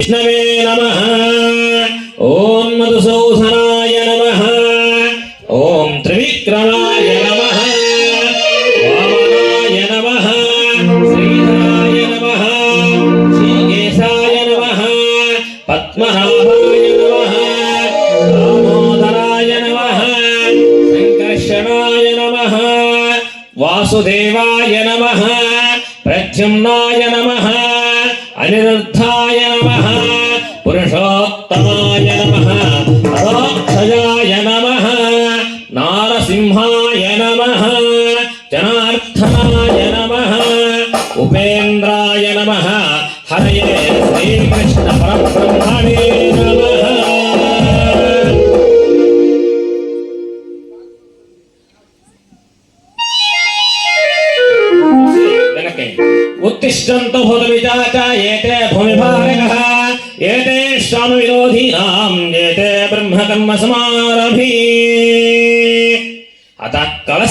विष्णवे नमः। ओम मधुसूदनाय नमः। ओम त्रिविक्रमाय नमः। वामनाय नमः। श्रीधराय नमः। श्रीकेशाय नमः। पद्मनाभाय नमः। दामोदराय नमः। संकर्षणाय नमः। वासुदेवाय नमः। प्रद्युम्नाय नमः। अनिरुद्धाय नमः। पुरुषोत्तमाय नमः। अक्षयाय नमः। नारसिंहाय नमः। जनार्दनाय नमः। उपेन्द्राय नमः। हरये श्रीकृष्ण परब्रह्मणे नमः। उत्तिष्ठन्तु भूतविजाता एते भूमिभारकः एते श्रामविरोधीनाम् एते ब्रह्मकर्म समारभि अतः कलश